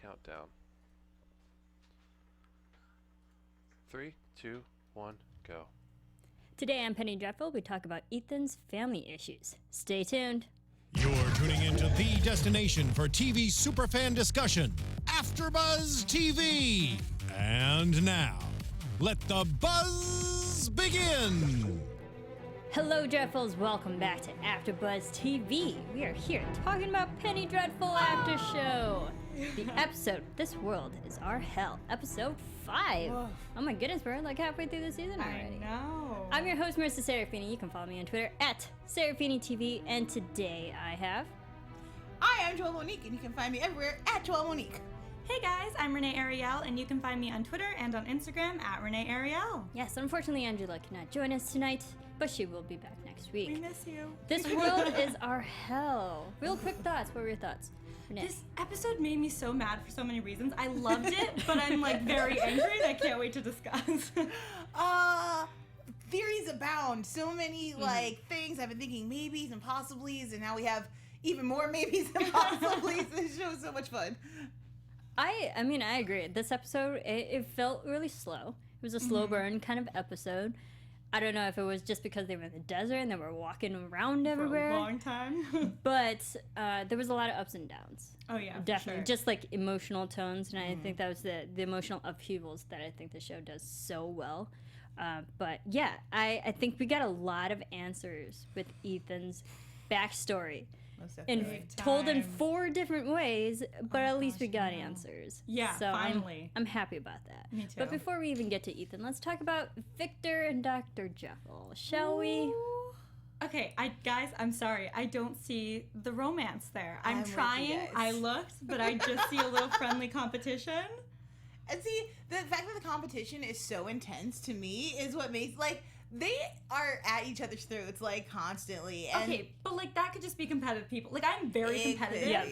countdown. 3, 2, 1, go. Today on Penny Dreadful, we talk about Ethan's family issues. Stay tuned. You're tuning into the destination for TV superfan discussion, AFTERBUZZ TV. And now, let the buzz begin. Hello, Dreadfuls. Welcome back to AFTERBUZZ TV. We are here talking about Penny Dreadful After Show. The episode, This World is Our Hell, episode 5. Whoa. Oh my goodness, we're like halfway through the season already. I know. I'm your host, Marisa Serafini. You can follow me on Twitter at SeraphiniTV. And today I have... I am Joelle Monique, and you can find me everywhere at Joelle Monique. Hey guys, I'm Renee Ariel, and you can find me on Twitter and on Instagram at Renee Ariel. Yes, unfortunately, Angela cannot join us tonight, but she will be back next week. We miss you. This world is our hell. Real quick thoughts. What were your thoughts, Renee? This episode made me so mad for so many reasons. I loved it, but I'm like very angry, and I can't wait to discuss. Theories abound. So many like things. I've been thinking maybes and possiblies, and now we have even more maybes and possiblies. This show is so much fun. I mean, I agree. This episode, it felt really slow. It was a slow burn kind of episode. I don't know if it was just because they were in the desert and they were walking around everywhere. For a long time. But there was a lot of ups and downs. Oh, yeah. Definitely. Sure. Just like emotional tones. And I think that was the emotional upheavals that I think the show does so well. But yeah, I think we got a lot of answers with Ethan's backstory. And told in 4 different ways, but at least we got answers. Yeah, so finally. I'm happy about that. Me too. But before we even get to Ethan, let's talk about Victor and Dr. Jekyll, shall we? Okay, guys, I'm sorry. I don't see the romance there. I'm with you trying. guys. I looked, but I just see a little friendly competition. And see, the fact that the competition is so intense to me is what makes, like, they are at each other's throats, like, constantly. And okay, but, like, that could just be competitive people. Like, I'm very competitive. Yeah.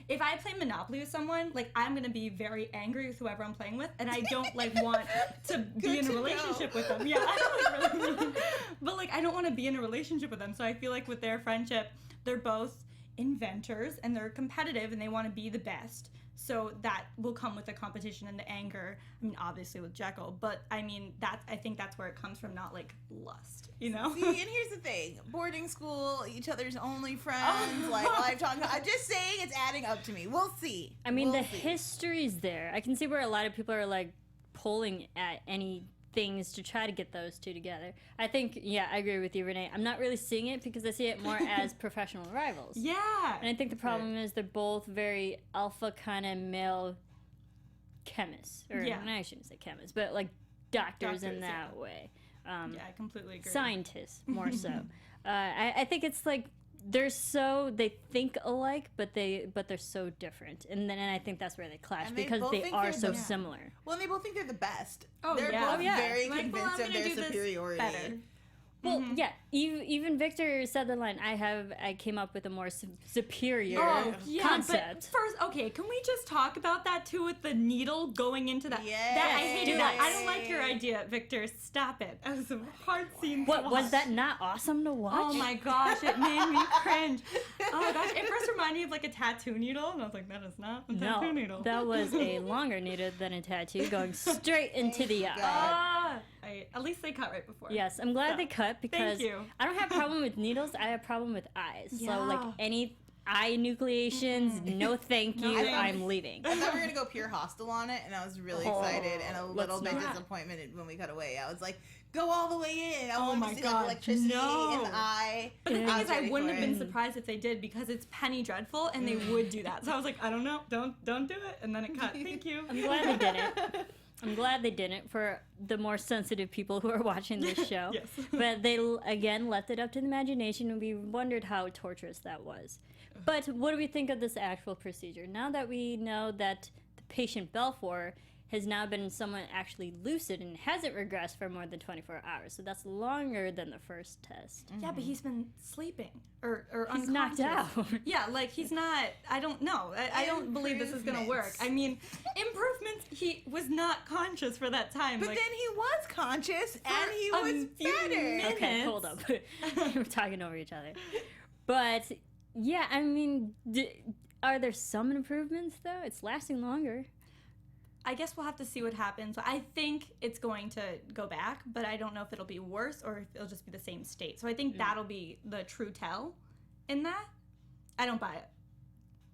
If I play Monopoly with someone, like, I'm going to be very angry with whoever I'm playing with, and I don't, like, want to be in a relationship with them. Yeah, I don't really mean. But, like, I don't want to be in a relationship with them, so I feel like with their friendship, they're both inventors, and they're competitive, and they want to be the best. So that will come with the competition and the anger. I mean, obviously with Jekyll, but I mean, I think that's where it comes from, not like lust, you know? See, and here's the thing. Boarding school, each other's only friends, like live talking. I'm just saying it's adding up to me. We'll see. I mean, we'll the history's there. I can see where a lot of people are like pulling at any things to try to get those two together. I think, yeah, I agree with you, Renee. I'm not really seeing it because I see it more as professional rivals. Yeah. And I think the problem is they're both very alpha kind of male chemists. Or, I shouldn't say chemists, but like doctors in that way. Yeah, I completely agree. Scientists, more so. I think it's like they think alike, but they're so different, and I think that's where they clash because they are so similar. Well, and they both think they're the best. Oh, they're yeah. both very like, convinced of their superiority. Better. Well, yeah, even Victor said the line, I came up with a more superior concept. But first, okay, can we just talk about that too with the needle going into that? Yes. That I hated that. I don't like your idea, Victor. Stop it. That was a hard scene to watch. Was that not awesome to watch? Oh my gosh, it made me cringe. Oh my gosh, it first reminded me of like a tattoo needle, and I was like, that is not a tattoo needle. That was a longer needle than a tattoo going straight into the eye. At least they cut right before. Yes, I'm glad they cut because Thank you. I don't have a problem with needles. I have a problem with eyes. Yeah. So like any eye nucleations, no thank you. I'm leaving. I thought we were gonna go pure hostel on it, and I was really excited and a little bit disappointed when we cut away. I was like, go all the way in. I want to see like electricity in the eye. But the thing is, I wouldn't have been surprised if they did because it's Penny Dreadful, and they would do that. So I was like, I don't know, don't do it, and then it cut. Thank you. I'm glad they didn't. I'm glad they didn't for the more sensitive people who are watching this show. Yes. But they, again, left it up to the imagination, and we wondered how torturous that was. But what do we think of this actual procedure? Now that we know that the patient Belfour has now been someone actually lucid and hasn't regressed for more than 24 hours. So that's longer than the first test. Yeah, but he's been sleeping or he's unconscious. knocked out. Yeah, like he's not, I don't know. I don't believe this is going to work. I mean, improvements, he was not conscious for that time. But like, then he was conscious and he was better. minutes. Okay, hold up. We're talking over each other. But, yeah, I mean... Are there some improvements, though? It's lasting longer. I guess we'll have to see what happens. I think it's going to go back, but I don't know if it'll be worse or if it'll just be the same state. So I think that'll be the true tell in that. I don't buy it.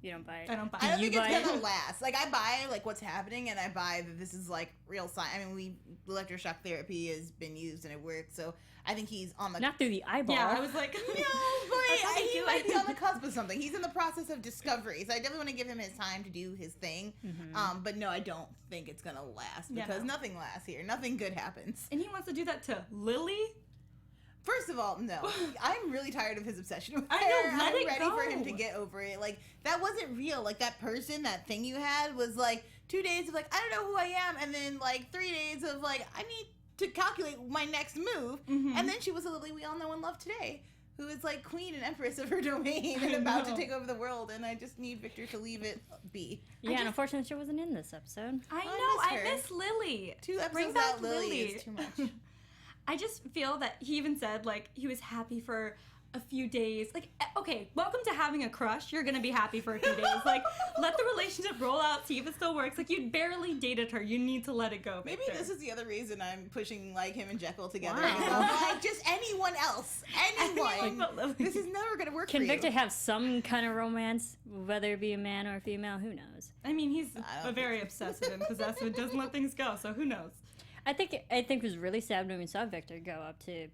You don't buy it? I don't buy I it. don't think it's buy gonna it? last. Like, I buy, like, what's happening, and I buy that this is, like, real science. I mean, electroshock therapy has been used, and it works, so I think he's on the... Not through the eyeball. Yeah, I was like, No, but he might be on the cusp of something. He's in the process of discovery, so I definitely want to give him his time to do his thing. But no, I don't think it's gonna last, because nothing lasts here. Nothing good happens. And he wants to do that to Lily? First of all, no. I'm really tired of his obsession with her. I know, let I'm it ready go. for him to get over it. Like, that wasn't real. Like, that person, that thing you had was, like, 2 days of, like, I don't know who I am, and then, like, 3 days of, like, I need to calculate my next move. And then she was a Lily we all know and love today, who is, like, queen and empress of her domain and about to take over the world, and I just need Victor to leave it be. Yeah, and unfortunately she wasn't in this episode. I know, I her. miss Lily. 2 episodes Bring back out Lily Lily. is too much. I just feel that he even said, like, he was happy for a few days. Like, okay, welcome to having a crush. You're gonna be happy for a few days. Like, let the relationship roll out, see if it still works. Like, you barely dated her. You need to let it go, Maybe Victor. this is the other reason I'm pushing, like, him and Jekyll together. Wow. You know? Like, just anyone else. Anyone. but Lily. This is never going to work Can for Victor you. have some kind of romance, whether it be a man or a female? Who knows? I mean, he's I don't a very obsessive and possessive and doesn't let things go, so who knows? I think it was really sad when we saw Victor go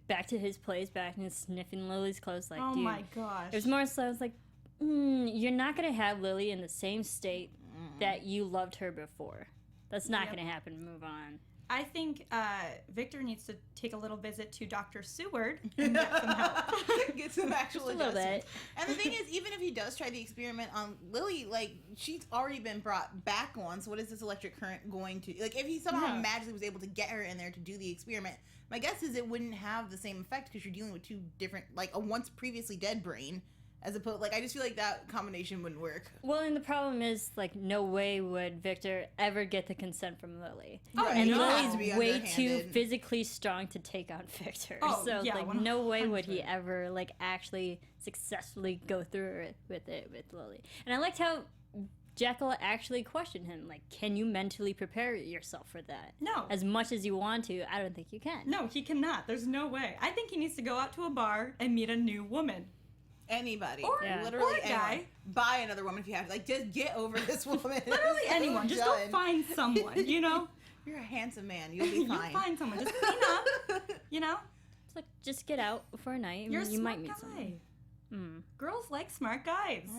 back to his place, back and sniffing Lily's clothes. Like, Oh dude, my gosh. it was more so. I was like, you're not gonna have Lily in the same state that you loved her before. That's not gonna happen. Move on. I think Victor needs to take a little visit to Dr. Seward and get some help. Get some actual Just a little adjustments. bit. And the thing is, even if he does try the experiment on Lily, like, she's already been brought back on, so what is this electric current going to... Like, if he somehow magically was able to get her in there to do the experiment, my guess is it wouldn't have the same effect because you're dealing with 2 different... Like, a once previously dead brain, as opposed... Like, I just feel like that combination wouldn't work. Well, and the problem is, like, no way would Victor ever get the consent from Lily. Right, And he has to Lily's be way too underhanded. physically strong to take on Victor. Oh, so, yeah, like, no way would he 100%. ever, like, actually successfully go through it with Lily. And I liked how Jekyll actually questioned him, like, can you mentally prepare yourself for that? No. As much as you want to, I don't think you can. No, he cannot. There's no way. I think he needs to go out to a bar and meet a new woman. Anybody. Or- Yeah. Literally or a guy. anyone. Buy another woman if you have to. Like, just get over this woman. Literally anyone. Just go Done. find someone, you know? You're a handsome man. You'll be You fine. find someone. Just clean up, you know? It's like, just get out for a night and You're a you smart might meet guy. someone. Girls like smart guys.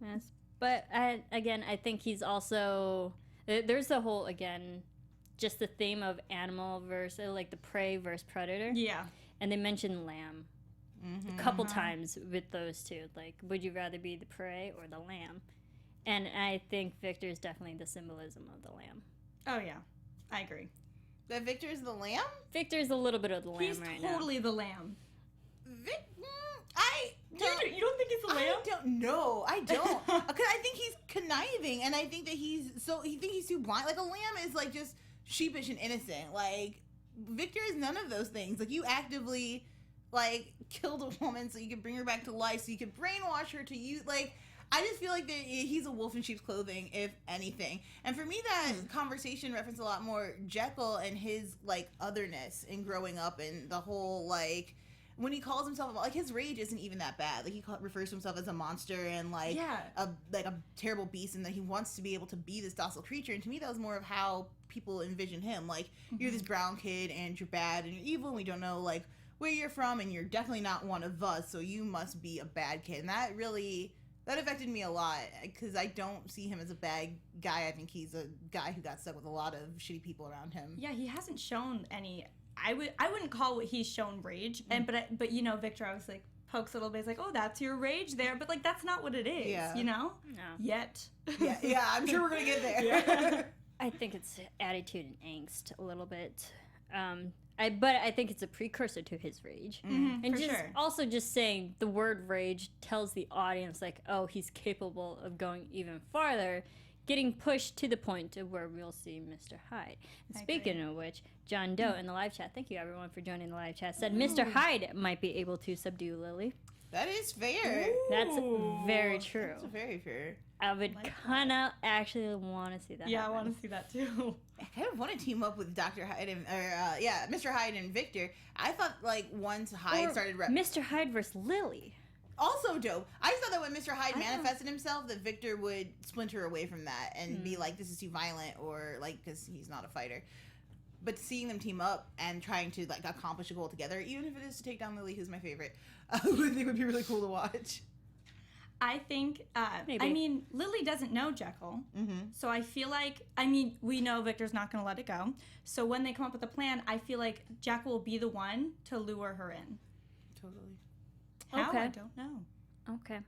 Yes. But, again, I think he's also... There's the whole, again, just the theme of animal versus, like, the prey versus predator. Yeah. And they mentioned lamb a couple times with those two. Like, would you rather be the prey or the lamb? And I think Victor is definitely the symbolism of the lamb. Oh, yeah. I agree. That Victor's the lamb? Victor's a little bit of the lamb He's right totally the lamb. You don't think he's the lamb? I don't know. I don't. Because I think he's conniving, and I think that he's too blind. Like, a lamb is, like, just sheepish and innocent. Like, Victor is none of those things. Like, you actively, like, killed a woman so you could bring her back to life, so you could brainwash her to use, like... I just feel like that he's a wolf in sheep's clothing, if anything. And for me, that conversation referenced a lot more Jekyll and his, like, otherness in growing up, and the whole, like, when he calls himself, like, his rage isn't even that bad. Like, he refers to himself as a monster and, like, a terrible beast, and that he wants to be able to be this docile creature. And to me, that was more of how people envision him. Like, you're this brown kid, and you're bad, and you're evil, and we don't know, like, where you're from, and you're definitely not one of us, so you must be a bad kid. And that really... That affected me a lot, because I don't see him as a bad guy. I think he's a guy who got stuck with a lot of shitty people around him. Yeah, he hasn't shown any... I wouldn't call what he's shown rage, but you know, Victor always, like, pokes a little bit. He's like, oh, that's your rage there. But, like, that's not what it is, you know? No. Yet. Yeah, I'm sure we're going to get there. Yeah. I think it's attitude and angst a little bit. But I think it's a precursor to his rage. And for just sure. also just saying the word rage tells the audience, like, oh, he's capable of going even farther, getting pushed to the point of where we'll see Mr. Hyde. And speaking of which, John Doe in the live chat, thank you everyone for joining the live chat, said Mr. Hyde might be able to subdue Lily. That is fair. That's very true. That's very fair. I would kind of actually want to see that. Yeah, happen. I want to see that too. I kind of want to team up with Dr. Hyde and, Mr. Hyde and Victor. I thought, like, once Hyde started... Mr. Hyde versus Lily. Also dope. I just thought that when Mr. Hyde manifested himself, that Victor would splinter away from that and be like, this is too violent, or, like, because he's not a fighter. But seeing them team up and trying to, like, accomplish a goal together, even if it is to take down Lily, who's my favorite, I think would be really cool to watch. I think, Maybe. I mean, Lily doesn't know Jekyll. So I feel like, I mean, we know Victor's not going to let it go. So when they come up with a plan, I feel like Jekyll will be the one to lure her in. Totally. How? Okay. I don't know. Okay.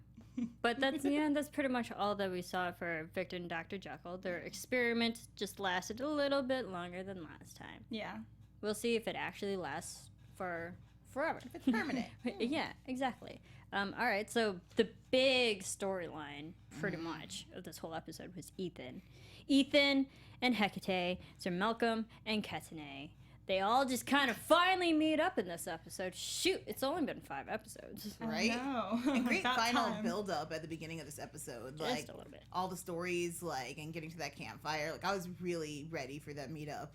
But that's pretty much all that we saw for Victor and Dr. Jekyll. Their experiment just lasted a little bit longer than last time. Yeah. We'll see if it actually lasts for forever. If it's permanent. Yeah, exactly. All right, so the big storyline, pretty much, of this whole episode was Ethan. Ethan and Hecate, Sir Malcolm and Catanay. They all just kind of finally meet up in this episode. Shoot, it's only been 5 episodes. Right? No. And great final build-up at the beginning of this episode. Like, Just a little bit. all the stories, like, and getting to that campfire. Like, I was really ready for that meetup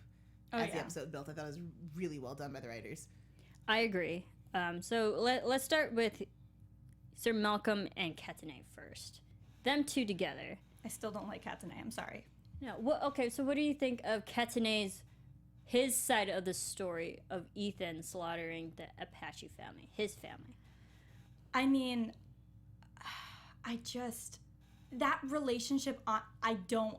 as the episode built. I thought it was really well done by the writers. I agree. So let's start with Sir Malcolm and Catanay first. Them two together. I still don't like Catanay. I'm sorry. No, okay, so what do you think of Catanay's, his side of the story of Ethan slaughtering the Apache family, his family? I mean, that relationship, I don't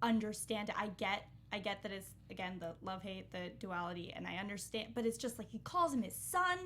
understand it. I get that it's, again, the love-hate, the duality, and I understand, but it's just like he calls him his son,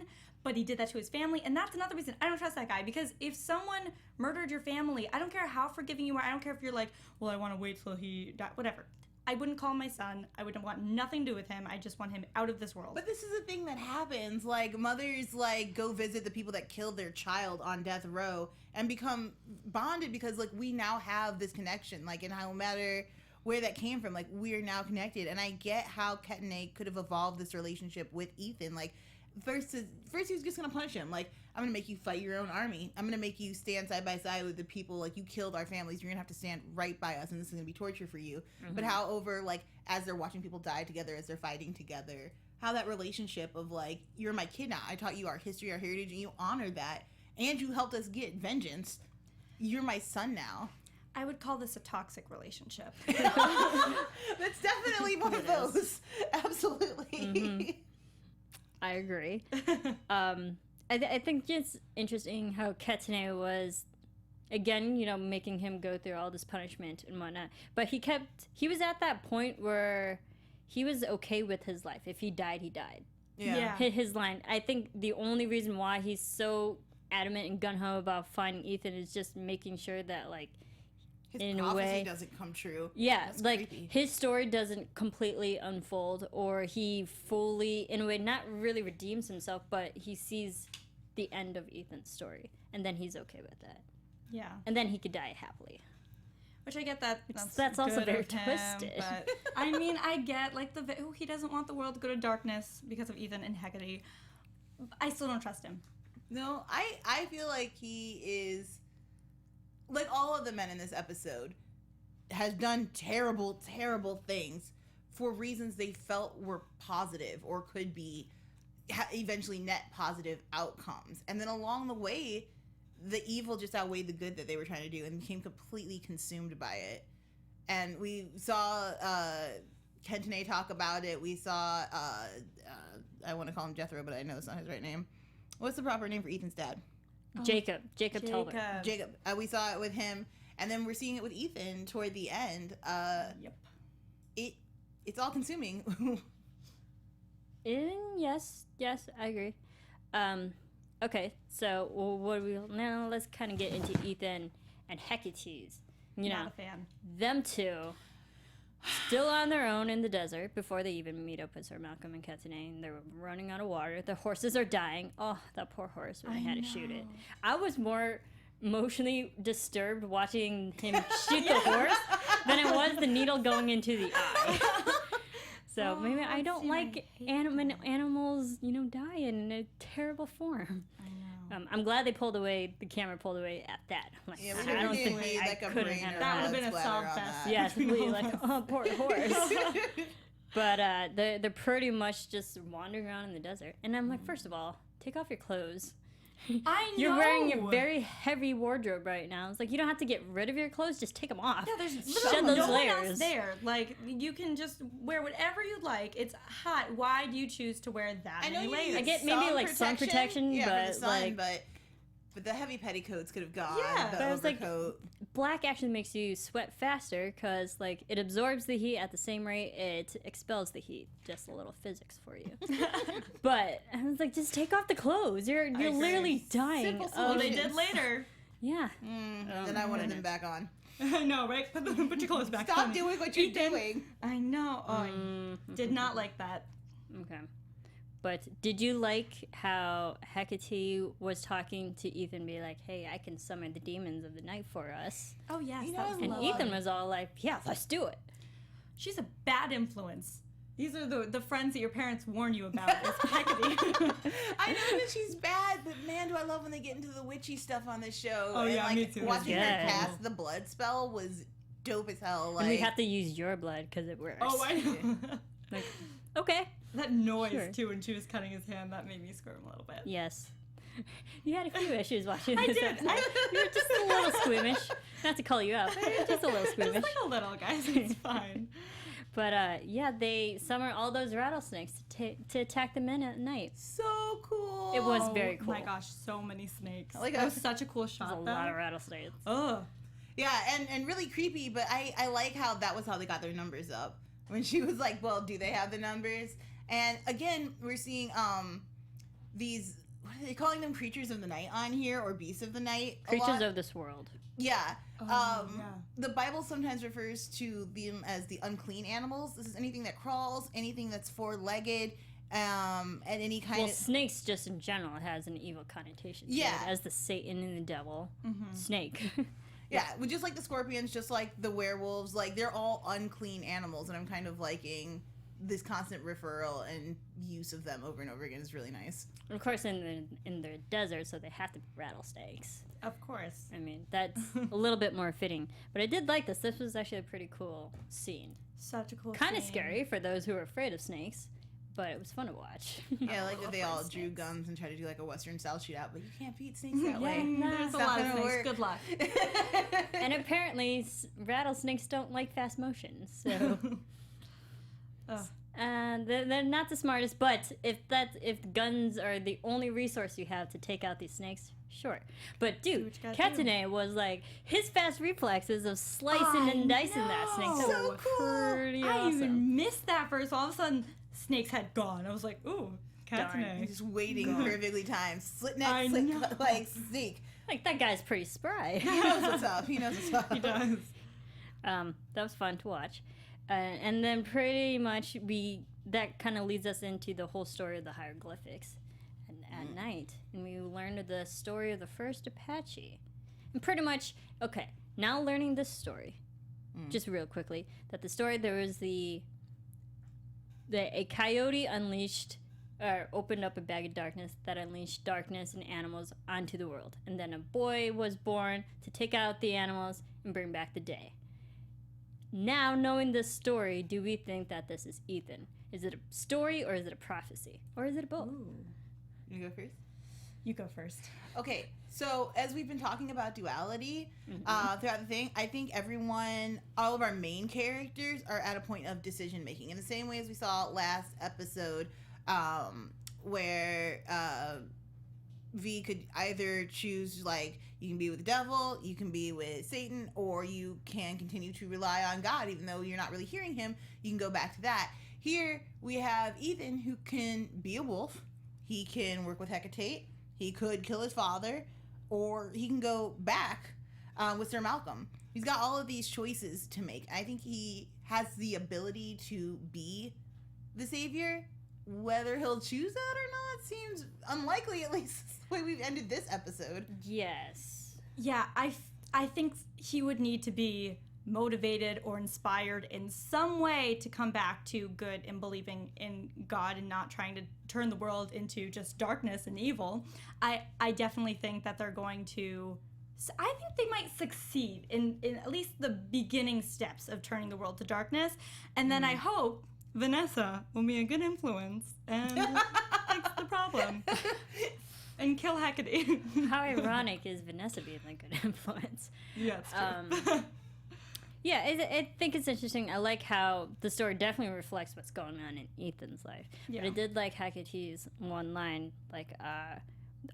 but he did that to his family, and that's another reason I don't trust that guy, because if someone murdered your family, I don't care how forgiving you are, I don't care if you're like, well, I want to wait till he died, whatever. I wouldn't call him my son. I wouldn't want nothing to do with him. I just want him out of this world. But this is a thing that happens. Like, mothers, like, go visit the people that killed their child on death row and become bonded because, like, we now have this connection. Like, and no matter where that came from, like, we're now connected. And I get how Catanay could have evolved this relationship with Ethan. Like, first he was just going to punish him. Like, I'm going to make you fight your own army. I'm going to make you stand side by side with the people. Like, you killed our families. You're going to have to stand right by us, and this is going to be torture for you. Mm-hmm. But how over, like, as they're watching people die together, as they're fighting together, how that relationship of, like, you're my kid now. I taught you our history, our heritage, and you honor that. And you helped us get vengeance. You're my son now. I would call this a toxic relationship. That's definitely one of those. Absolutely. Mm-hmm. I agree. I think it's interesting how Catanay was, again, you know, making him go through all this punishment and whatnot. But he was at that point where he was okay with his life. If he died, he died. Yeah. His line. I think the only reason why he's so adamant and gung-ho about finding Ethan is just making sure that, like, his in prophecy a way doesn't come true. Yeah, That's like creepy. his story doesn't completely unfold, or he fully, in a way, not really redeems himself, but he sees the end of Ethan's story, and then he's okay with that. Yeah. And then he could die happily. Which I get that. That's also good very of him, twisted. But I mean, I get, like, he doesn't want the world to go to darkness because of Ethan and Hecate. I still don't trust him. No, I feel like he is, like all of the men in this episode, has done terrible, terrible things for reasons they felt were positive or could be eventually net positive outcomes. And then along the way, the evil just outweighed the good that they were trying to do and became completely consumed by it. And we saw Catanay talk about it. We saw, I want to call him Jethro, but I know it's not his right name. What's the proper name for Ethan's dad? Jacob Teller. Jacob. We saw it with him, and then we're seeing it with Ethan toward the end. Yep. It's all consuming. Yes, I agree. Okay, so now let's kind of get into Ethan and Hecate's. You know, Not a fan. them two still on their own in the desert before they even meet up with Sir Malcolm and Catanay, and they're running out of water. The horses are dying. Oh, that poor horse when they had to shoot it. I was more emotionally disturbed watching him shoot the horse than it was the needle going into the eye. So maybe I don't like animals, you know, dying in a terrible form. I know. I'm glad they pulled away. The camera pulled away at that. I'm like, Yeah, I we don't think need I like a couldn't brain have or That would have blood been a splatter solid on fest. that. Yes, between we all like, of us. oh, poor horse. But they're pretty much just wandering around in the desert. And I'm like, first of all, take off your clothes. I know. You're wearing a very heavy wardrobe right now. It's like, you don't have to get rid of your clothes, just take them off. Yeah, there's Shed literally those no one layers. else there. Like, you can just wear whatever you like. It's hot. Why do you choose to wear that I know many you layers? need I get maybe, like, sun protection, yeah, but, for the sun, like- but the heavy petticoats could have gone. Yeah. the But I was like, overcoat. Black actually makes you sweat faster because, like, it absorbs the heat at the same rate it expels the heat. Just a little physics for you. But I was like, just take off the clothes. You're agree. literally dying. Simple Well, they solutions. did later. Yeah. Then I wanted them back on. I know, right? Put your clothes back on. Stop doing what you're Ethan. doing. I know. Oh, I did not like that. Okay. But did you like how Hecate was talking to Ethan, be like, hey, I can summon the demons of the night for us? Oh, yes. You that know, was I And love Ethan was all like, yeah, let's do it. She's a bad influence. These are the friends that your parents warn you about. It's Hecate. I know that she's bad, but man, do I love when they get into the witchy stuff on this show. Oh, and, yeah, like, me too. Watching Yeah. her cast the blood spell was dope as hell. Like, And we have to use your blood because it works. Oh, I know. Like, okay. That noise, Sure. too, when she was cutting his hand, that made me squirm a little bit. Yes. You had a few issues watching I this did. episode. You were just a little squeamish. Not to call you out, but you're just a little Just squeamish. like a little, guys. It's fine. But yeah, they summon all those rattlesnakes to attack the men at night. so cool. It was very Oh cool. my gosh, so many snakes. Like That a- was such a cool There's shot, a though. lot of rattlesnakes. Ugh. Yeah, and really creepy, but I like how that was how they got their numbers up. When she was like, well, do they have the numbers? And again, we're seeing these, what are they calling them, creatures of the night on here, or beasts of the night? a Creatures lot? of this world. Yeah. Oh, yeah. The Bible sometimes refers to them as the unclean animals. This is anything that crawls, anything that's four-legged, and any kind Well, of... snakes just in general has an evil connotation. to Yeah. it, as the Satan and the devil. Snake. Yeah, well, just like the scorpions, just like the werewolves, like they're all unclean animals, and I'm kind of liking this constant referral and use of them over and over again is really nice. And of course, in the desert, so they have to be rattlesnakes. Of course. I mean, that's a little bit more fitting. But I did like this. This was actually a pretty cool scene. Such a cool Kind of scene. scary for those who are afraid of snakes, but it was fun to watch. Yeah, like that they all afraid drew snakes. guns and tried to do like a Western style shootout, but you can't beat snakes that Yeah, way. there's It's a not lot of gonna snakes. work. Good luck. And apparently, rattlesnakes don't like fast motion, so. Ugh. They're not the smartest, but if guns are the only resource you have to take out these snakes, sure. But Do dude, what you gotta do. Katane was like, his fast reflexes of slicing I and dicing that snake. That So was cool. pretty I awesome. even missed that first. All of a sudden, snake's head gone. I was like, ooh, Katane. Just waiting perfectly timed. Slit I neck, know. slit like snake. Like, that guy's pretty spry. He knows what's up. He knows what's up. He does. That was fun to watch. And then pretty much that kind of leads us into the whole story of the hieroglyphics at night. And we learned the story of the first Apache. And pretty much, okay, now learning this story, just real quickly, that the story, there was a coyote opened up a bag of darkness that unleashed darkness and animals onto the world. And then a boy was born to take out the animals and bring back the day. Now, knowing this story, do we think that this is Ethan? Is it a story or is it a prophecy? Or is it both? You go first? You go first. Okay, so as we've been talking about duality throughout the thing, I think all of our main characters are at a point of decision making in the same way as we saw last episode, where V could either choose, like, you can be with the devil, you can be with Satan, or you can continue to rely on God, even though you're not really hearing him. You can go back to that. Here we have Ethan, who can be a wolf. He can work with Hecate. He could kill his father, or he can go back with Sir Malcolm. He's got all of these choices to make. I think he has the ability to be the savior. Whether he'll choose that or not seems unlikely, at least the way we've ended this episode. Yes. Yeah, I think he would need to be motivated or inspired in some way to come back to good and believing in God and not trying to turn the world into just darkness and evil, I definitely think that they're going to, I think they might succeed in at least the beginning steps of turning the world to darkness. And then I hope Vanessa will be a good influence and fix the problem. And kill Hecate. How ironic is Vanessa being a good influence? Yeah, it's true. Yeah, I think it's interesting. I like how the story definitely reflects what's going on in Ethan's life. Yeah. But I did like Hecate's one line, like,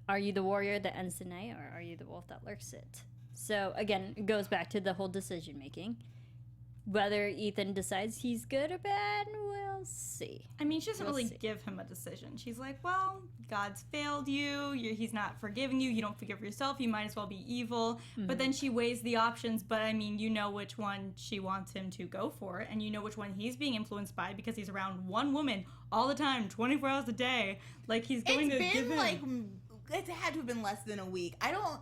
are you the warrior that ends the night, or are you the wolf that lurks it? So, again, it goes back to the whole decision-making. Whether Ethan decides he's good or bad, we'll see. I mean, she doesn't We'll really see. give him a decision. She's like, well, God's failed you. He's not forgiving you. You don't forgive yourself. You might as well be evil. But then she weighs the options. But, I mean, you know which one she wants him to go for. And you know which one he's being influenced by because he's around one woman all the time, 24 hours a day. Like, he's going to give in. Like, it had to have been less than a week. I don't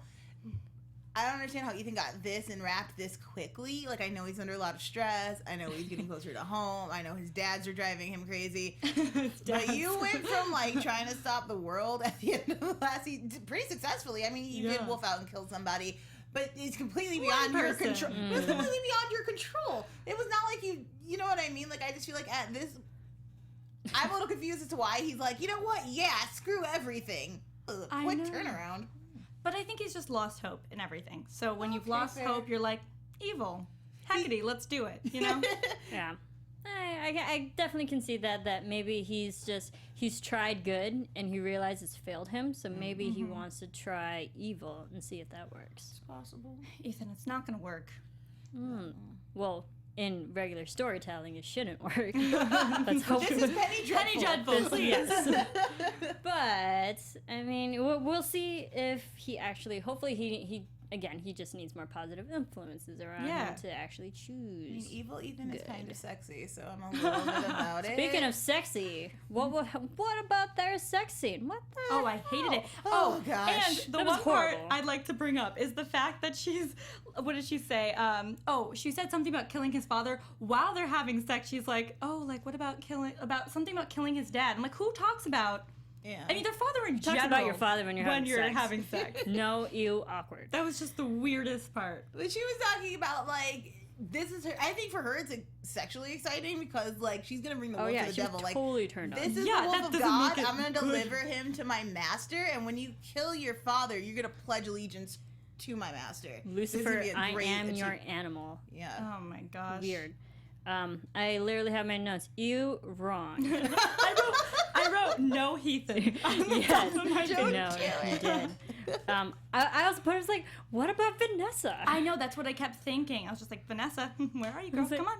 understand how Ethan got this and wrapped this quickly. Like, I know he's under a lot of stress. I know he's getting closer to home. I know his dads are driving him crazy. But you went from, like, trying to stop the world at the end of the last season pretty successfully. I mean, he did wolf out and kill somebody, but it's completely beyond your control. It was completely beyond your control. It was not like you know what I mean? Like, I just feel like at this, I'm a little confused as to why he's like, you know what? Yeah, screw everything. Quick turnaround. But I think he's just lost hope in everything. So when you've lost hope, you're like, evil. Hecate, let's do it, you know? Yeah. I definitely can see that maybe he's tried good and he realizes it's failed him, so maybe he wants to try evil and see if that works. It's possible. Ethan, it's not going to work. Well, in regular storytelling, it shouldn't work. Let's hope. This is Penny Dreadful. Penny Dreadful, please. Yes. But I mean, we'll see if he actually. Hopefully, he again. He just needs more positive influences around him to actually choose. I mean, evil Ethan is kind of sexy, so I'm a little bit about it. Speaking of sexy, what about their sex scene? What the? Oh, I hated it. Oh, gosh. And the That was one part horrible. I'd like to bring up is the fact that what did she say? She said something about killing his father while they're having sex. She's like, what about something about killing his dad? I'm like, who talks about? Yeah. I mean, their father in Talks general. about your father when you're having sex. sex. No, ew, awkward. That was just the weirdest part. But she was talking about, like, this is her. I think for her it's like, sexually exciting because, like, she's gonna bring the wolf to the she devil. was like, totally turned on. this is Yeah, the that wolf of doesn't God. make it I'm gonna good. deliver him to my master, and when you kill your father, you're gonna pledge allegiance to my master. This is gonna Lucifer, be a I great am your achievement. animal. Yeah. Oh my gosh. Weird. I literally have my notes. You wrong. I wrote no Heathen. Yes. Don't No, kill you it. did. I also put it was like, what about Vanessa? I know, that's what I kept thinking. I was just like, Vanessa, where are you, girl? Was it- Come on.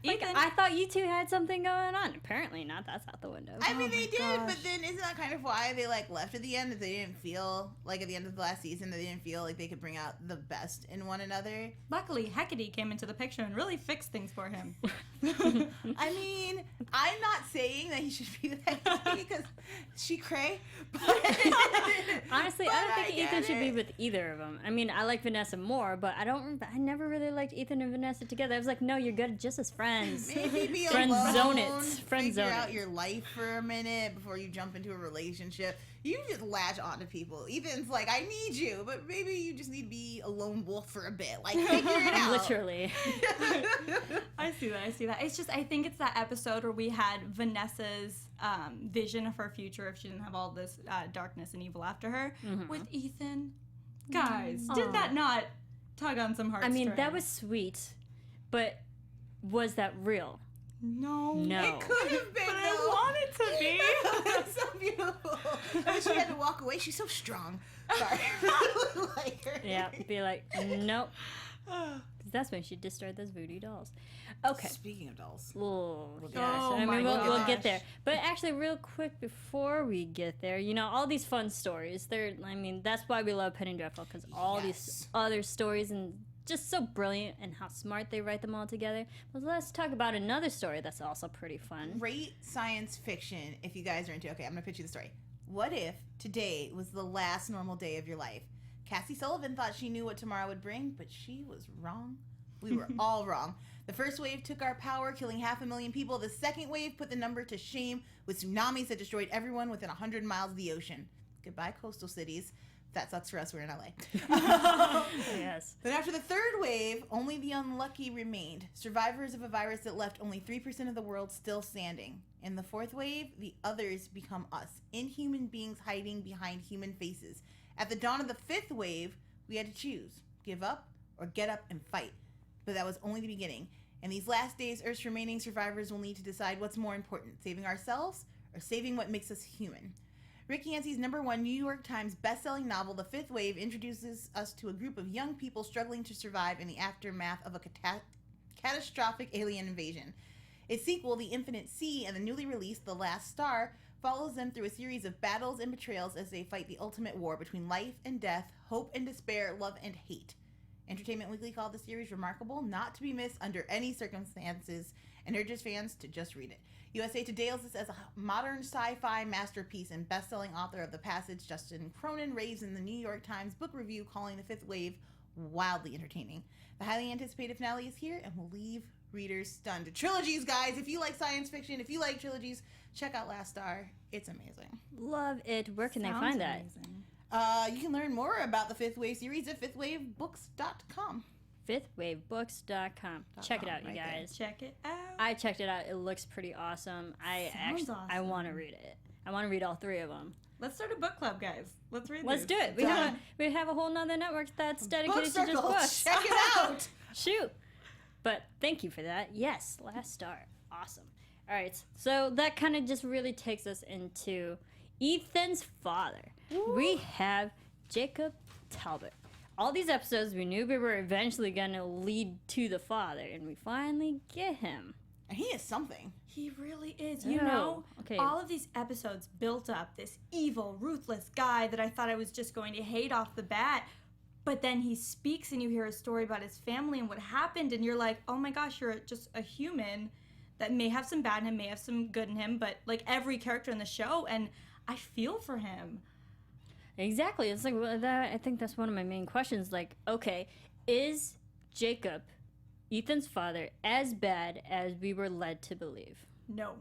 Like, Ethan. I thought you two had something going on. Apparently not. That's out the window. I mean, they my did, gosh. but then isn't that kind of why they, like, left at the end? That they didn't feel, like, at the end of the last season, that they didn't feel like they could bring out the best in one another? Luckily, Hecate came into the picture and really fixed things for him. I mean, I'm not saying that he should be with Hecate because she cray, but Honestly, but I don't think get Ethan should be it. with either of them. I mean, I like Vanessa more, but I never really liked Ethan and Vanessa together. I was like, no, you're good just as friends. Maybe be Friend alone, zone it. Friend figure zone out it. your life for a minute before you jump into a relationship. You just latch on to people. Ethan's like, I need you, but maybe you just need to be a lone wolf for a bit. Like, figure it out. Literally. I see that. It's just, I think it's that episode where we had Vanessa's vision of her future if she didn't have all this darkness and evil after her with Ethan. Guys, did that not tug on some heartstrings? I mean, that was sweet, but was that real? No. No. It could have been, But though. I want it to be. It's so beautiful. And she had to walk away. She's so strong. Sorry. Like her. Yeah, be like, nope. 'Cause that's when she destroyed those voodoo dolls. Okay. Speaking of dolls. Oh, We'll gosh. get Oh I mean, my we'll gosh. get there. But actually, real quick before we get there, you know, all these fun stories. That's why we love Penny Dreadful, because all these other stories and just so brilliant and how smart they write them all together. But let's talk about another story that's also pretty fun. Great science fiction, if you guys are into. Okay, I'm going to pitch you the story. What if today was the last normal day of your life? Cassie Sullivan thought she knew what tomorrow would bring, but she was wrong. We were all wrong. The first wave took our power, killing 500,000 people. The second wave put the number to shame with tsunamis that destroyed everyone within 100 miles of the ocean. Goodbye, coastal cities. That sucks for us. We're in LA. Yes. Then after the third wave, only the unlucky remained. Survivors of a virus that left only 3% of the world still standing. In the fourth wave, the others become us. Inhuman beings hiding behind human faces. At the dawn of the fifth wave, we had to choose. Give up or get up and fight. But that was only the beginning. In these last days, Earth's remaining survivors will need to decide what's more important, saving ourselves or saving what makes us human. Rick Yancey's #1 New York Times bestselling novel, The Fifth Wave, introduces us to a group of young people struggling to survive in the aftermath of a catastrophic alien invasion. Its sequel, The Infinite Sea, and the newly released The Last Star, follows them through a series of battles and betrayals as they fight the ultimate war between life and death, hope and despair, love and hate. Entertainment Weekly called the series remarkable, not to be missed under any circumstances, and urges fans to just read it. USA Today hails this as a modern sci-fi masterpiece, and best-selling author of The Passage, Justin Cronin, raves in the New York Times book review calling The Fifth Wave wildly entertaining. The highly anticipated finale is here and will leave readers stunned. Trilogies, guys! If you like science fiction, if you like trilogies, check out Last Star. It's amazing. Love it. Where can they Sounds find that? amazing. You can learn more about the Fifth Wave series at fifthwavebooks.com. fifthwavebooks.com. Check it out, you right there. guys. Check it out. I checked it out. It looks pretty awesome. I Sounds want to read it. I want to read all 3 of them. Let's start a book club, guys. Let's read Let's these. do it. We have a whole nother network that's dedicated to just Circle, books. check it out! Shoot. But thank you for that. Yes, Last Star. Awesome. All right. So that kind of just really takes us into Ethan's father. We have Jacob Talbot. All these episodes, we knew we were eventually going to lead to the father, and we finally get him. And he is something. He really is. Oh, You know, okay. all of these episodes built up this evil, ruthless guy that I thought I was just going to hate off the bat. But then he speaks and you hear a story about his family and what happened, and you're like, oh my gosh, you're just a human that may have some bad in him, may have some good in him, but like every character in the show, and I feel for him. Exactly. It's like that. I think that's one of my main questions. Like, okay, is Jacob, Ethan's father, as bad as we were led to believe? No.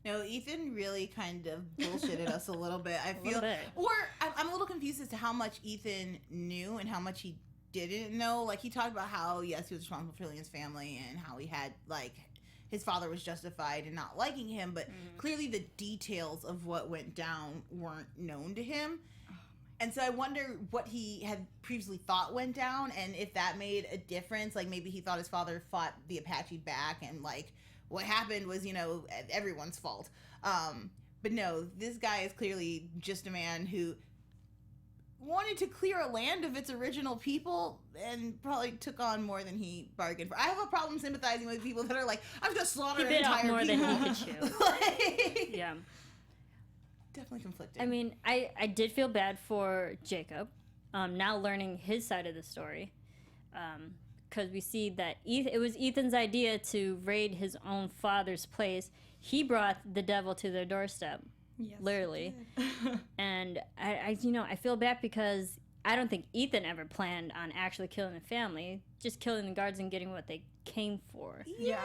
No, Ethan really kind of bullshitted us a little bit. I feel, little bit. or I'm a little confused as to how much Ethan knew and how much he didn't know. Like, he talked about how, yes, he was responsible for killing his family and how he had, like, his father was justified in not liking him, but clearly the details of what went down weren't known to him. And so I wonder what he had previously thought went down and if that made a difference. Like, maybe he thought his father fought the Apache back and, like, what happened was, you know, everyone's fault. But no, this guy is clearly just a man who wanted to clear a land of its original people and probably took on more than he bargained for. I have a problem sympathizing with people that are like, I'm just slaughtering He bit off entire more people. than he could chew. Like, Yeah. definitely conflicted. I mean, I did feel bad for Jacob, now learning his side of the story, because we see that it was Ethan's idea to raid his own father's place. He brought the devil to their doorstep, Yes, literally. he did. And I feel bad because I don't think Ethan ever planned on actually killing the family, just killing the guards and getting what they came for. Yeah,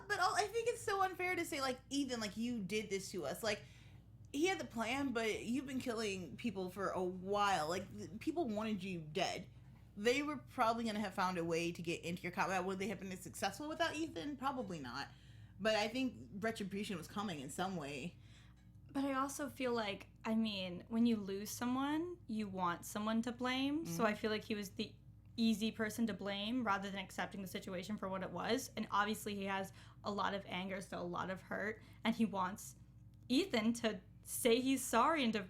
but I think it's so unfair to say, like, Ethan, like, you did this to us. Like, he had the plan, but you've been killing people for a while. Like, people wanted you dead. They were probably going to have found a way to get into your combat. Would they have been as successful without Ethan? Probably not. But I think retribution was coming in some way. But I also feel like, I mean, when you lose someone, you want someone to blame. So I feel like he was the easy person to blame rather than accepting the situation for what it was. And obviously he has a lot of anger, so a lot of hurt. And he wants Ethan to say he's sorry and to,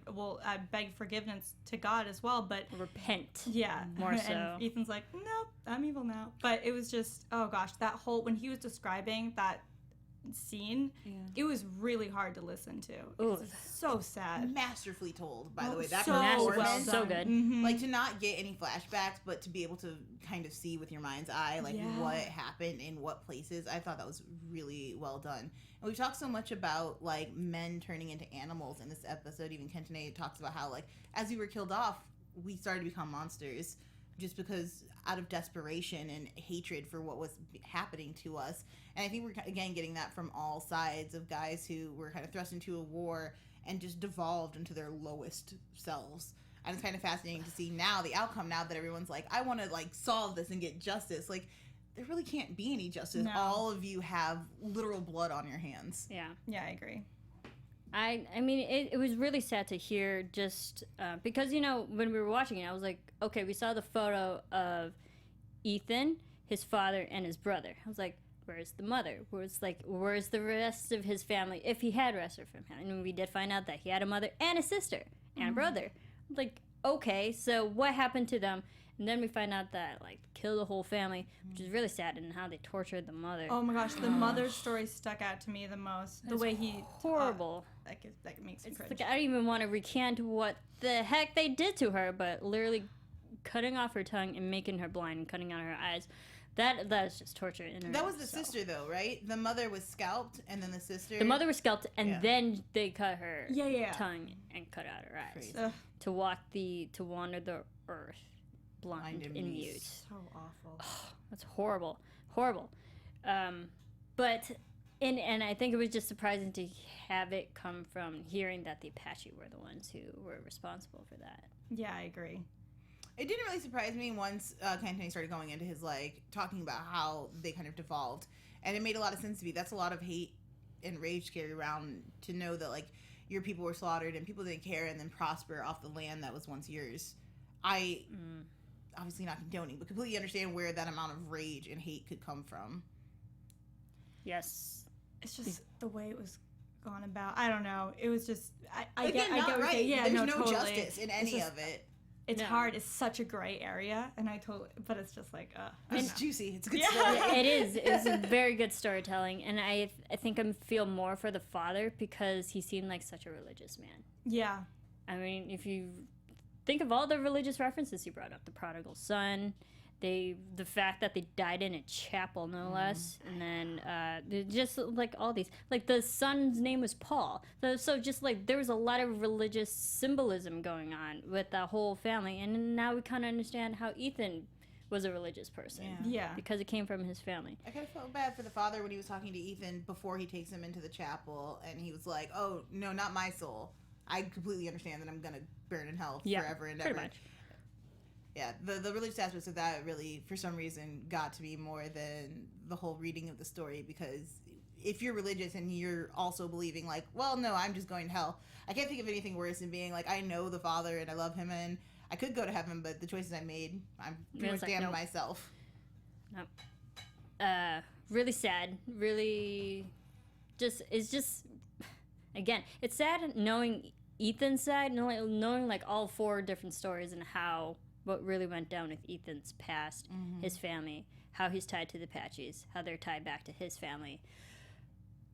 beg forgiveness to God as well. But Repent. yeah. More so. And Ethan's like, nope, I'm evil now. But it was just, oh gosh, that whole, when he was describing that scene, it was really hard to listen to. It was so sad. Masterfully told, by the way. That so performance, well so done. good. Mhm. like, to not get any flashbacks, but to be able to kind of see with your mind's eye, like, Yeah. what happened in what places. I thought that was really well done. And we've talked so much about, like, men turning into animals in this episode. Even Kentane talks about how, like, as we were killed off, we started to become monsters. just because out of desperation and hatred for what was happening to us. And I think we're, again, getting that from all sides of guys who were kind of thrust into a war and just devolved into their lowest selves. And it's kind of fascinating to see now the outcome, now that everyone's like, I want to like solve this and get justice. Like, there really can't be any justice. No. All of you have literal blood on your hands. Yeah. Yeah, I agree. I mean, it was really sad to hear just because, you know, when we were watching it, I was like, okay, we saw the photo of Ethan, his father, and his brother. I was like, where's the mother? Where's the rest of his family, if he had rest of his family? And we did find out that he had a mother and a sister and a brother. Like, okay, so what happened to them? And then we find out that, like, killed the whole family, which is really sad, and how they tortured the mother. Oh my gosh, the mother's story stuck out to me the most. The way he Horrible. that makes me It's cringe. like, I don't even want to recant what the heck they did to her, but literally cutting off her tongue and making her blind and cutting out her eyes. That's just torture in her. That was the itself. sister, though, right? The mother was scalped, and then the sister... The mother was scalped, and Yeah. then they cut her Yeah. tongue and cut out her eyes Crazy. Ugh, to wander the earth blind and mute. so awful. That's horrible. But and I think it was just surprising to have it come from hearing that the Apache were the ones who were responsible for that. Yeah, I agree. It didn't really surprise me once Cantoni started going into his, like, talking about how they kind of devolved. And it made a lot of sense to me. That's a lot of hate and rage to carry around, to know that, like, your people were slaughtered and people didn't care and then prosper off the land that was once yours. Obviously not condoning, but completely understand where that amount of rage and hate could come from. Yes. It's just the way it was gone about. I don't know. It was just I Again, get what not you're right. saying. Yeah, There's no, no totally. justice in any just- of it. It's No. hard. It's such a gray area, and but it's just like, It's juicy. It's a good Yeah. story. It is. It's a very good storytelling, and I think I feel more for the father because he seemed like such a religious man. yeah. I mean, if you think of all the religious references he brought up, the prodigal son, the fact that they died in a chapel, no less, and then just like all these, like the son's name was Paul. So just like there was a lot of religious symbolism going on with the whole family, and now we kind of understand how Ethan was a religious person Yeah. because it came from his family. I kind of felt bad for the father when he was talking to Ethan before he takes him into the chapel, and he was like, "Oh no, not my soul. I completely understand that I'm gonna burn in hell forever and ever." pretty much. Yeah, the religious aspects of that really, for some reason, got to be more than the whole reading of the story, because if you're religious and you're also believing, like, well, no, I'm just going to hell. I can't think of anything worse than being like, I know the Father and I love him and I could go to heaven, but the choices I made, I'm pretty much like, damning nope. myself. Really sad. Really, it's just again, it's sad knowing Ethan's side, knowing like all four different stories and what really went down with Ethan's past, his family, how he's tied to the Apaches, how they're tied back to his family.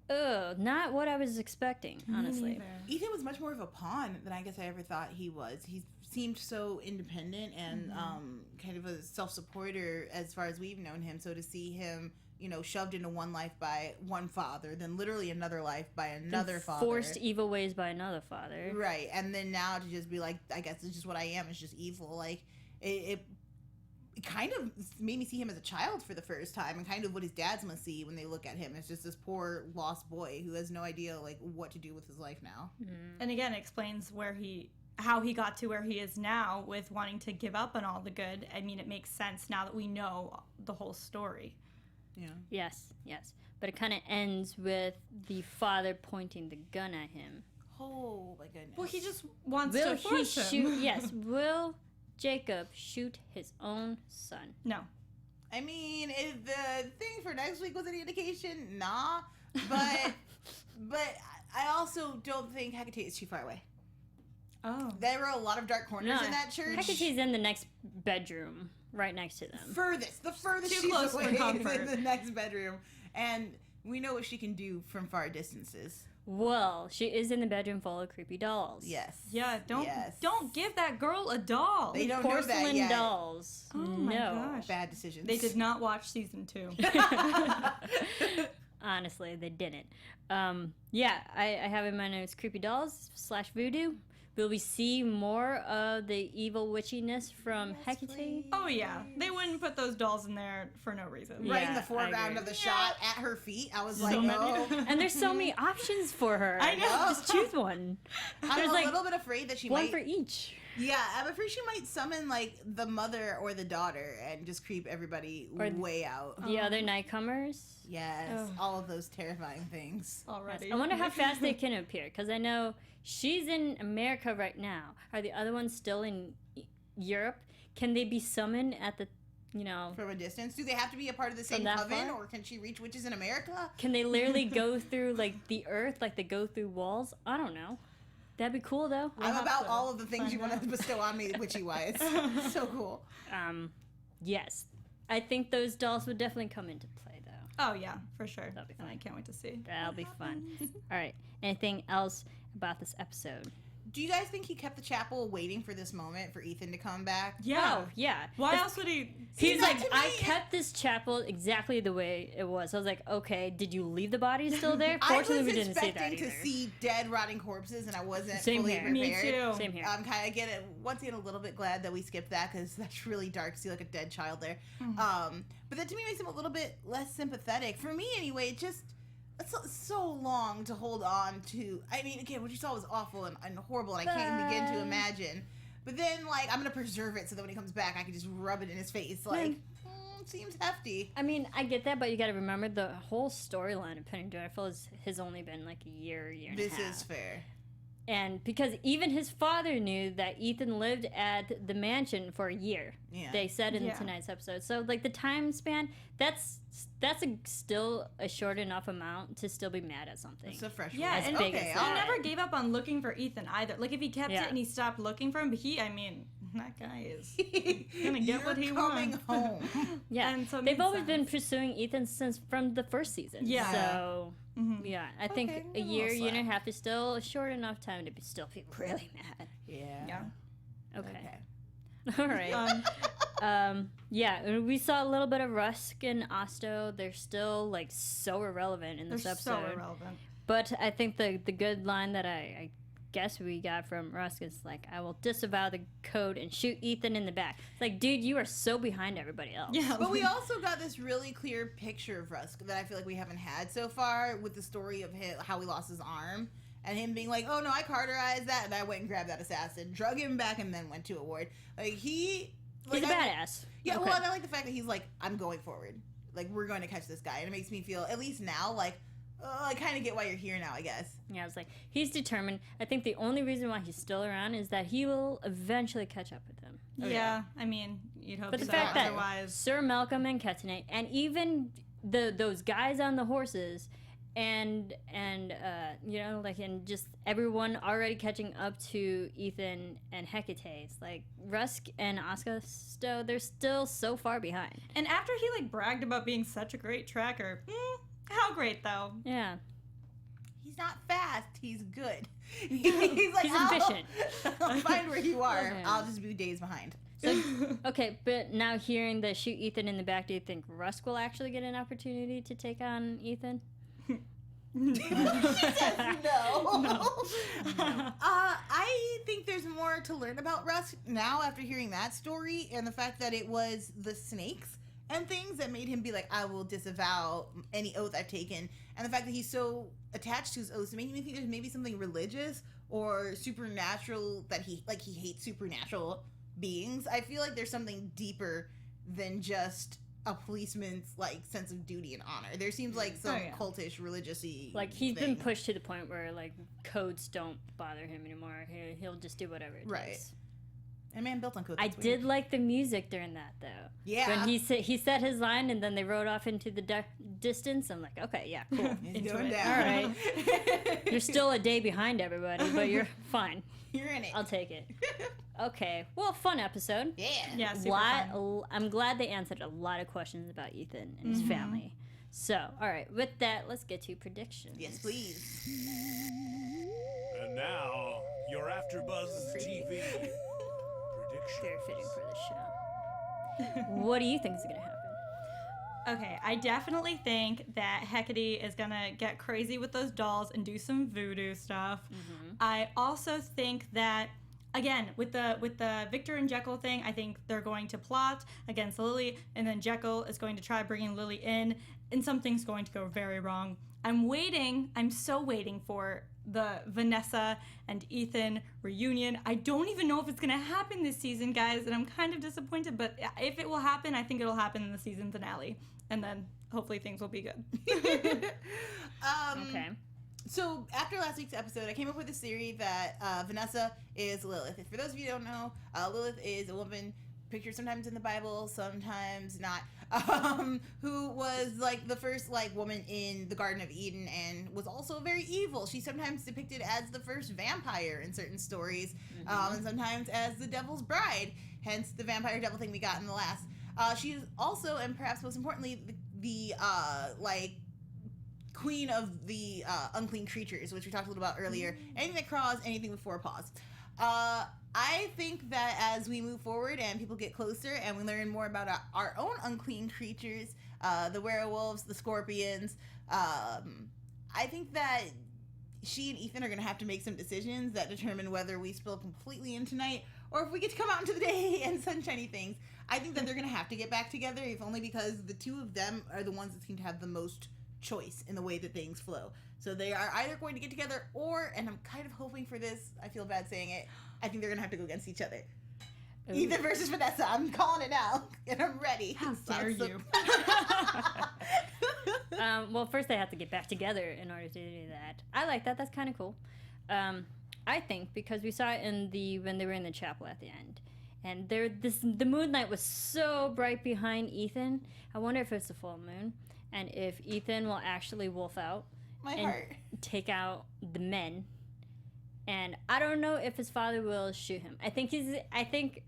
Ugh, not what I was expecting, honestly. Ethan was much more of a pawn than I guess I ever thought he was. He seemed so independent and kind of a self-supporter as far as we've known him. So to see him, shoved into one life by one father, then literally another life by another father. Forced evil ways by another father. Right. And then now to just be like, I guess it's just what I am. It's just evil. Like, it kind of made me see him as a child for the first time, and kind of what his dads must see when they look at him. It's just this poor lost boy who has no idea like what to do with his life now. And again, it explains how he got to where he is now with wanting to give up on all the good. I mean, it makes sense now that we know the whole story. Yeah. Yes. But it kind of ends with the father pointing the gun at him. Oh my goodness. Well, he just wants Will to he force him. shoot? Yes. Will Jacob shoot his own son? No. I mean, if the thing for next week was any indication, nah. But I also don't think Hecate is too far away. Oh. There were a lot of dark corners in that church. Hecate's in the next bedroom, right next to them. The furthest Too she's close for away is comfort. in the next bedroom. And we know what she can do from far distances. Well, she is in the bedroom full of creepy dolls. Yes. Yeah, Yes. don't give that girl a doll. They don't know that Porcelain yet. dolls. Oh my no. gosh. Bad decisions. They did not watch season 2. Honestly, they didn't. I have in my notes creepy dolls / voodoo. will we see more of the evil witchiness from Hecate? Oh yeah, they wouldn't put those dolls in there for no reason. Right in Yeah, the I foreground agree. of the shot at her feet. I was So like, many. oh. And there's so many options for her. I know. Just choose one. I'm There's a like little bit afraid that she one might. for each. Yeah, I'm afraid she might summon like the mother or the daughter and just creep everybody Or way out. The other nightcomers. Yes, Oh. all of those terrifying things. Already. I wonder how fast they can appear, because I know she's in America right now. Are the other ones still in Europe? Can they be summoned at the, From a distance, do they have to be a part of the same that coven, far? or can she reach witches in America? can they literally go through like the earth, like they go through walls? I don't know. That'd be cool though. I'm have about to all of the things find you want to out. bestow on me, witchy wise. So cool. Yes, I think those dolls would definitely come into play though. Oh yeah, for sure. That'll be And I fun. can't wait to see. That'll be fun. All right. Anything else about this episode? Do you guys think he kept the chapel waiting for this moment for Ethan to come back? Yeah. Oh yeah. Why It's- else would he? He's that like, to me I is- kept this chapel exactly the way it was. I was like, okay, did you leave the bodies still there? I was Fortunately, we didn't see that expecting to either. see dead, rotting corpses, and I wasn't Same fully here. prepared. Me too. Same here. I'm kind of once again a little bit glad that we skipped that because that's really dark to see like a dead child there. But that to me makes him a little bit less sympathetic. For me, anyway, it's so long to hold on to. I mean, again, what you saw was awful and horrible, and I can't even begin to imagine. But then, like, I'm gonna preserve it so that when he comes back, I can just rub it in his face. Like, seems hefty. I mean, I get that, but you got to remember the whole storyline of Penny Dreadful has only been like a year and a This half. is fair. And because even his father knew that Ethan lived at the mansion for a year. Yeah. They said in Yeah. tonight's episode. So like the time span, that's still a short enough amount to still be mad at something. It's a fresh Yeah, one. and big okay, as he that. all right. never gave up on looking for Ethan either. Like if he kept Yeah. it and he stopped looking for him, that guy is gonna get You're what he coming wants. home. Yeah, And so it they've made always been sense. pursuing Ethan from the first season. Yeah. So Mhm. yeah, I think Okay, a a year, little year and a slack. half is still a short enough time to still be really mad. Yeah. Yeah. Okay. All right. Um, Yeah, and we saw a little bit of Rusk and Osto. They're still like so irrelevant in they're this episode. so irrelevant. But I think the good line that I guess we got from Rusk is like, I will disavow the code and shoot Ethan in the back. It's like, dude, you are so behind everybody else. Yeah. But we also got this really clear picture of Rusk that I feel like we haven't had so far with the story of how he lost his arm and him being like, oh no, I carterized that and I went and grabbed that assassin, drug him back, and then went to a ward. Like He's a I- badass. Yeah, Okay. well, and I like the fact that he's like, I'm going forward. Like, we're going to catch this guy. And it makes me feel, at least now, like, I kind of get why you're here now, I guess. Yeah, I was like, he's determined. I think the only reason why he's still around is that he will eventually catch up with him. yeah, I mean, you'd hope But the so. fact that Otherwise, Sir Malcolm and Ketanate, and even those guys on the horses, and and just everyone already catching up to Ethan and Hecate. It's like Rusk and Osto, they're still so far behind. and after he like bragged about being such a great tracker, how great though. Yeah. He's not fast. He's good. He's like, He's efficient. I'll find where you are. Okay. I'll just be days behind. Okay, but now hearing the shoot Ethan in the back, do you think Rusk will actually get an opportunity to take on Ethan? No. I think there's more to learn about Rusk now after hearing that story and the fact that it was the snakes and things that made him be like, I will disavow any oath I've taken. And the fact that he's so attached to his oaths made me think there's maybe something religious or supernatural that he hates supernatural beings. I feel like there's something deeper than just a policeman's like sense of duty and honor. There seems like some cultish, religious-y Like he's thing. been pushed to the point where like codes don't bother him anymore. He'll just do whatever it Right. takes. A man built on codes. I that's did weird. like the music during that though. Yeah. When he said his line and then they rode off into the distance. I'm like, okay, yeah, cool. He's Into going it. down. All right. You're still a day behind everybody, but you're fine. You're in it. I'll take it. Okay. Well, fun episode. Yeah. Yeah, super fun. I'm glad they answered a lot of questions about Ethan and his family. So, all right. With that, let's get to predictions. Yes, please. And now, your AfterBuzz TV prediction. Very fitting for this show. What do you think is going to happen? Okay, I definitely think that Hecate is gonna get crazy with those dolls and do some voodoo stuff. I also think that, again, with the Victor and Jekyll thing, I think they're going to plot against Lily, and then Jekyll is going to try bringing Lily in, and something's going to go very wrong. I'm so waiting for the Vanessa and Ethan reunion. I don't even know if it's gonna happen this season, guys, and I'm kind of disappointed, but if it will happen, I think it'll happen in the season finale, and then hopefully things will be good. Okay. So after last week's episode, I came up with a theory that Vanessa is Lilith. For those of you who don't know, Lilith is a woman pictured sometimes in the Bible, sometimes not, who was like the first like woman in the Garden of Eden and was also very evil. She's sometimes depicted as the first vampire in certain stories, and sometimes as the devil's bride, hence the vampire devil thing we got in the last. She is also, and perhaps most importantly, the like queen of the unclean creatures, which we talked a little about earlier. Anything that crawls, anything with four paws. I think that as we move forward and people get closer and we learn more about our own unclean creatures, the werewolves, the scorpions, I think that she and Ethan are going to have to make some decisions that determine whether we spill completely in tonight or if we get to come out into the day and sunshiny things. I think that they're going to have to get back together, if only because the two of them are the ones that seem to have the most choice in the way that things flow. So they are either going to get together or, and I'm kind of hoping for this, I feel bad saying it, I think they're going to have to go against each other. Ooh. Ethan versus Vanessa. I'm calling it now, and I'm ready. How dare you? Well, first they have to get back together in order to do that. I like that. That's kind of cool. I think because we saw it when they were in the chapel at the end, and the moonlight was so bright behind Ethan. I wonder if it's a full moon, and if Ethan will actually wolf out take out the men. And I don't know if his father will shoot him. I think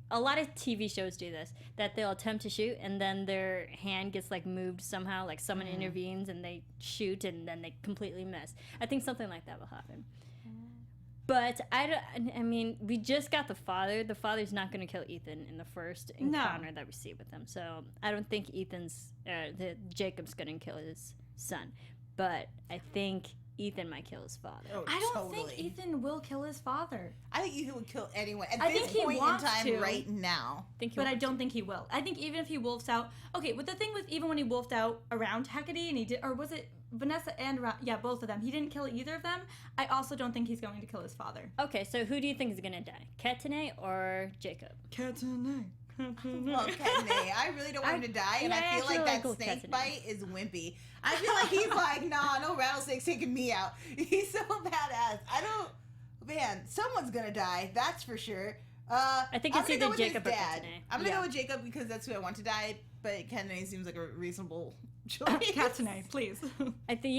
a lot of TV shows do this, that they'll attempt to shoot and then their hand gets like moved somehow, like someone intervenes and they shoot and then they completely miss. I think something like that will happen. But I mean, we just got the father. The father's not going to kill Ethan in the first encounter that we see with him. So I don't think Jacob's going to kill his son. But I think Ethan might kill his father. Oh, I don't think Ethan will kill his father. I think Ethan would kill anyone at I this think point he wants in time to. right now. But I don't think he will. I think even if he wolfs out... Okay, but the thing with even when he wolfed out around Hecate and he did... Or was it Vanessa and... Yeah, both of them. He didn't kill either of them. I also don't think he's going to kill his father. Okay, so who do you think is going to die? Katane or Jacob? Katane. Well, Katane, I really don't want him to die, and I feel like that snake bite is wimpy. I feel like he's like, nah, no rattlesnake's taking me out. He's so badass. Man, someone's gonna die, that's for sure. I think it's either Jacob or Katane. I'm gonna go with Jacob because that's who I want to die, but Katane seems like a reasonable choice. Katane, please. I think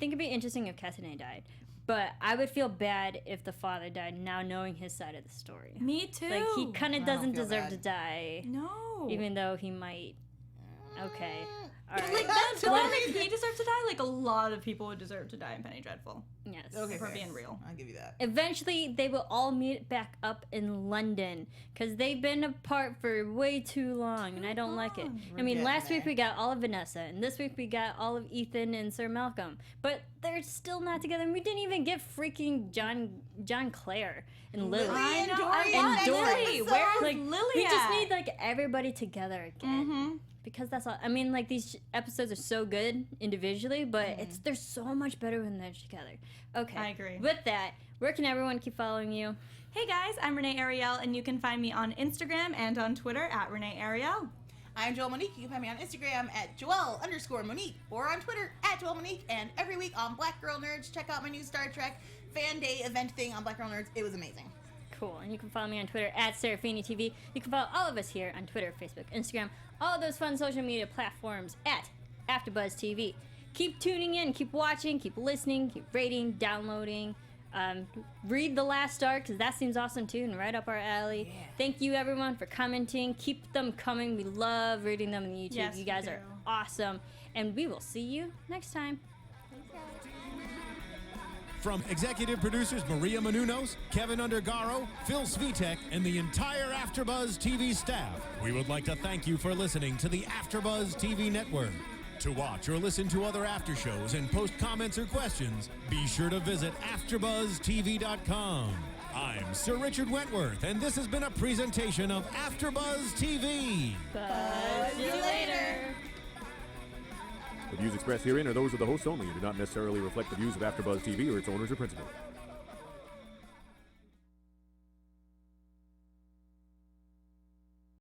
it'd be interesting if Katane died. But I would feel bad if the father died now knowing his side of the story. Me too. Like, he kind of doesn't deserve bad. to die. No. Even though he might... Okay. All right. Like, that's don't think he deserves to die. Like, a lot of people would deserve to die in Penny Dreadful. Yes. Okay, if we're being real. I'll give you that. Eventually, they will all meet back up in London because they've been apart for way too long, and I don't like it. I mean, last week we got all of Vanessa, and this week we got all of Ethan and Sir Malcolm, but they're still not together. And we didn't even get freaking John Clare and Lily. And Dory. Where's Like, Lily we just at? need like everybody together again. Because that's all. I mean, like, these episodes are so good individually, but they're so much better when they're together. Okay. I agree. With that, where can everyone keep following you? Hey guys, I'm Renee Ariel, and you can find me on Instagram and on Twitter at Renee Ariel. I'm Joelle Monique. You can find me on Instagram at Joelle_Monique or on Twitter at Joelle Monique. And every week on Black Girl Nerds, check out my new Star Trek fan day event thing on Black Girl Nerds. It was amazing. Cool. And you can follow me on Twitter at Serafini TV. You can follow all of us here on Twitter, Facebook, Instagram, all those fun social media platforms at AfterBuzz TV. Keep tuning in, keep watching, keep listening, keep rating, downloading. Read The Last Arc, because that seems awesome too and right up our alley. Yeah. Thank you everyone for commenting. Keep them coming. We love reading them on YouTube. Yes, you guys are awesome. And we will see you next time. From executive producers Maria Menounos, Kevin Undergaro, Phil Svitek, and the entire AfterBuzz TV staff, we would like to thank you for listening to the AfterBuzz TV network. To watch or listen to other after shows and post comments or questions, be sure to visit AfterBuzzTV.com. I'm Sir Richard Wentworth, and this has been a presentation of AfterBuzz TV. Buzz you later. The views expressed herein are those of the hosts only and do not necessarily reflect the views of AfterBuzz TV or its owners or principals.